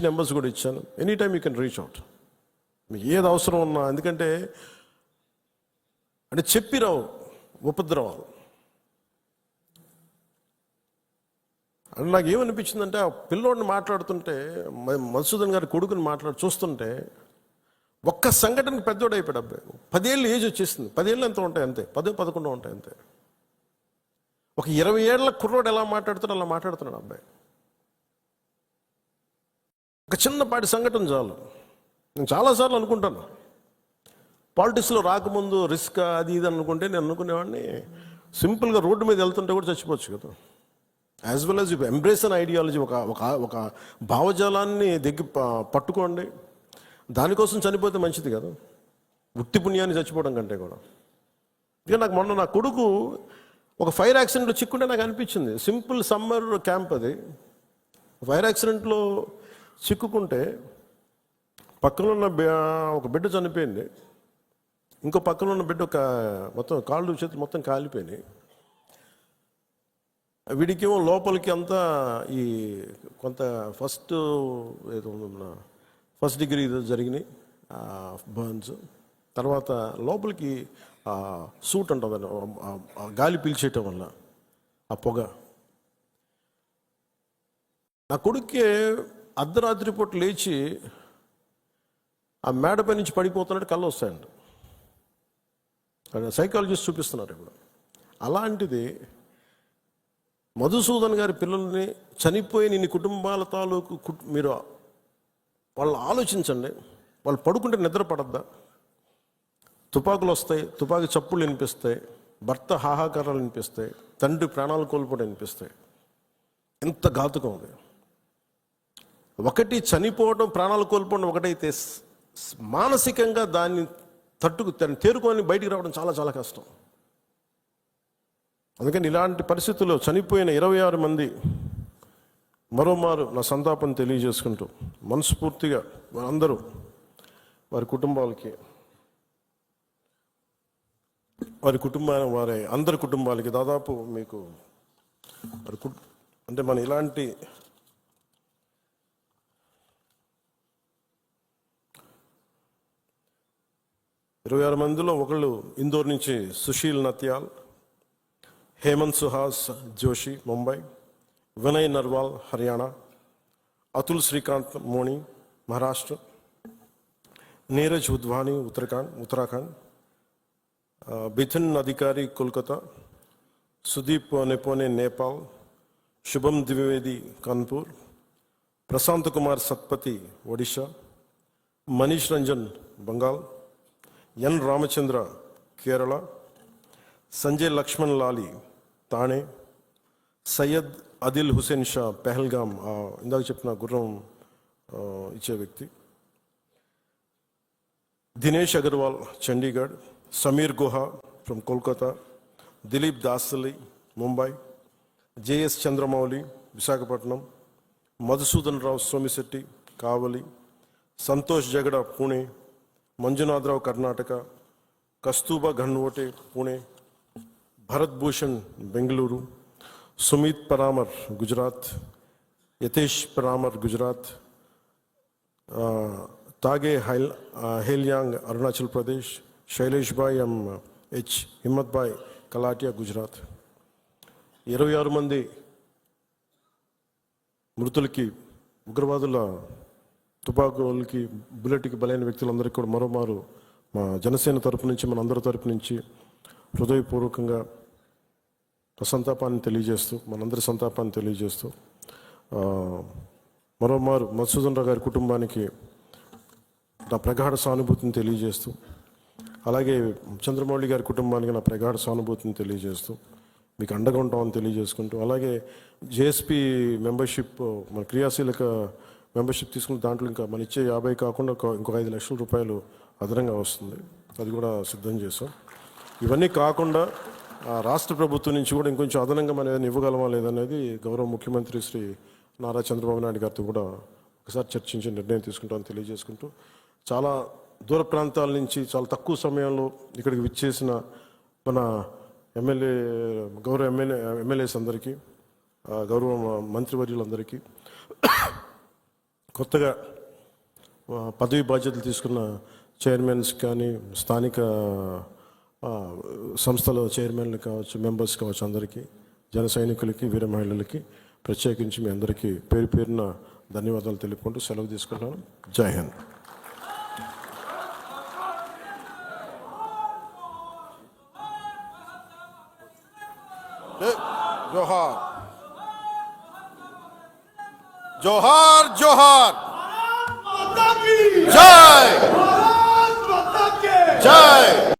Numbers కూడా ఇచ్చాను. Any time you can reach out, మీకు ఏది అవసరం ఉన్నా. ఎందుకంటే అంటే చెప్పిరావు ఉపద్రవాలు. అని నాకు ఏమనిపించిందంటే, ఆ పిల్లోడిని మాట్లాడుతుంటే, మధుసూదన్ గారి కొడుకుని చూస్తుంటే ఒక్క సంఘటనకు పెద్దోడు అయిపోయాడు అబ్బాయి. 10 ఏళ్ళు ఏజ్ వచ్చేసింది. 10 ఏళ్ళు ఎంత ఉంటాయి అంతే, 10, 11 ఉంటాయి అంతే. ఒక 20 ఏళ్ల కుర్రోడు ఎలా మాట్లాడుతున్నాడు అలా మాట్లాడుతున్నాడు అబ్బాయి. ఒక చిన్నపాటి సంఘటన చాలు. నేను చాలాసార్లు అనుకుంటాను, పాలిటిక్స్లో రాకముందు రిస్క్ అది ఇది అనుకుంటే, నేను అనుకునేవాడిని సింపుల్గా రోడ్డు మీద వెళ్తుంటే కూడా చచ్చిపోవచ్చు కదా. As well as you embrace an ideology, ఒక భావజాలాన్ని పట్టుకోండి, దానికోసం చనిపోతే మంచిది కదా, ఉత్తి పుణ్యాన్ని చచ్చిపోవడం కంటే కూడా. ఇక నాకు మొన్న నా కొడుకు ఒక ఫైర్ యాక్సిడెంట్లో చిక్కుంటే నాకు అనిపించింది, సింపుల్ సమ్మర్ క్యాంప్ అది, ఫైర్ యాక్సిడెంట్లో చిక్కుకుంటే పక్కన ఉన్న ఒక బిడ్డ చనిపోయింది, ఇంకో పక్కన ఉన్న బిడ్డ మొత్తం కాళ్ళు చేతులు మొత్తం కాలిపోయినాయి. వీడికేమో లోపలికి అంతా ఈ కొంత ఫస్ట్ డిగ్రీ జరిగినాయి బర్న్స్. తర్వాత లోపలికి సూట్ ఉంటుంది, గాలి పీల్చేయటం వల్ల ఆ పొగ. నా కొడుక్కి అర్ధరాత్రి పూట లేచి ఆ మేడపై నుంచి పడిపోతున్నట్టు కళ్ళు వస్తాయండి. సైకాలజిస్ట్ చూపిస్తున్నారు ఇప్పుడు. అలాంటిది మధుసూదన్ గారి పిల్లల్ని చనిపోయిన ఇన్ని కుటుంబాల తాలూకు మీరు వాళ్ళు ఆలోచించండి. వాళ్ళు పడుకుంటే నిద్ర పడద్దా? తుపాకులు వస్తాయి, తుపాకీ చప్పుళ్ళు వినిపిస్తాయి, భర్త హాహాకారాలు వినిపిస్తాయి, తండ్రి ప్రాణాలు కోల్పోవడం వినిపిస్తాయి. ఎంత ఘాతుకం అది. ఒకటి చనిపోవడం, ప్రాణాలు కోల్పోవడం ఒకటైతే, మానసికంగా దాన్ని తేరుకొని బయటికి రావడం చాలా చాలా కష్టం. అందుకని ఇలాంటి పరిస్థితుల్లో చనిపోయిన 26 మంది మరోమారు నా సంతాపం తెలియజేసుకుంటూ, మనస్ఫూర్తిగా అందరూ వారి కుటుంబాలకి, వారి అందరి కుటుంబాలకి దాదాపు మీకు అంటే మన ఇలాంటి ఇరవై 26 మందిలో ఒకళ్ళు ఇందోర్ నుంచి సుశీల్ నత్యాల్, హేమంత్ సుహాస్ జోషి ముంబై, వినయ్ నర్వాల్ హర్యానా, అతుల్ శ్రీకాంత్ మోని మహారాష్ట్ర, నీరజ్ ఉద్వాని ఉత్తరాఖండ్, బిథిన్ అధికారి కోల్కతా, సుదీప్ నెపోనే నేపాల్, శుభం ద్వివేది కాన్పూర్, ప్రశాంత్ కుమార్ సత్పతి ఒడిషా, మనీష్ రంజన్ బెంగాల్, ఎన్ రామచంద్ర కేరళ, సంజయ్ లక్ష్మణ్ లాలి తానే, సయ్యద్ అదిల్ హుసేన్ షా పెహల్గామ్, ఇందాక చెప్పిన గుర్రం ఇచ్చే వ్యక్తి, దినేష్ అగర్వాల్ చండీగఢ్, సమీర్ గుహా ఫ్రమ్ కోల్కతా, దిలీప్ దాసలి ముంబై, జేఎస్ చంద్రమౌళి విశాఖపట్నం, మధుసూదన్ రావు సోమిశెట్టి కావలి, సంతోష్ జగడ పూణే, మంజునాథరావు కర్ణాటక, కస్తూబా ఘన్వోటే పూణే, భరత్ భూషణ్ బెంగళూరు, సుమిత్ పరామర్ గుజరాత్, యతేష్ పరామర్ గుజరాత్, తాగే హేల్యాంగ్ అరుణాచల్ ప్రదేశ్, శైలేష్ భాయ్ హెచ్ హిమ్మత్ భాయ్ కలాటియా గుజరాత్. 26 మంది మృతులకి, ఉగ్రవాదుల తుపాకులకి, బుల్లెట్కి బలైన వ్యక్తులందరికీ కూడా మరోమారు మా జనసేన తరపు నుంచి, మన అందరి తరపు నుంచి హృదయపూర్వకంగా సంతాపాన్ని తెలియజేస్తూ, మనందరి సంతాపాన్ని తెలియజేస్తూ, మరోమారు మధుసూదన్ రావు గారి కుటుంబానికి నా ప్రగాఢ సానుభూతిని తెలియజేస్తూ, అలాగే చంద్రమౌళి గారి కుటుంబానికి నా ప్రగాఢ సానుభూతిని తెలియజేస్తూ, మీకు అండగా ఉంటామని తెలియజేసుకుంటూ, అలాగే జేఎస్పీ మెంబర్షిప్, మన క్రియాశీలక మెంబర్షిప్ తీసుకున్న దాంట్లో ఇంకా మన ఇచ్చే 50 కాకుండా ఇంకొక 5 లక్షల రూపాయలు అదనంగా వస్తుంది, అది కూడా సిద్ధం చేసాం. ఇవన్నీ కాకుండా రాష్ట్ర ప్రభుత్వం నుంచి కూడా ఇంకొంచెం అదనంగా మనం ఏదైనా ఇవ్వగలమా లేదనేది గౌరవ ముఖ్యమంత్రి శ్రీ నారా చంద్రబాబు నాయుడు గారితో కూడా ఒకసారి చర్చించి నిర్ణయం తీసుకుంటామని తెలియజేసుకుంటూ, చాలా దూర ప్రాంతాల నుంచి చాలా తక్కువ సమయంలో ఇక్కడికి విచ్చేసిన మన గౌరవ ఎమ్మెల్యేస్ అందరికీ, గౌరవ మంత్రివర్యులందరికీ, కొత్తగా పదవి బాధ్యతలు తీసుకున్న చైర్మన్స్ కానీ స్థానిక సంస్థల చైర్మన్లు కావచ్చు, మెంబర్స్ కావచ్చు, అందరికీ, జన సైనికులకి, వీర మహిళలకి ప్రత్యేకించి మీ అందరికీ పేరు పేరున ధన్యవాదాలు తెలుపుకుంటూ సెలవు తీసుకుంటాను. జై హింద్. జోహార్ జోహార్ జోహార్. జై జై.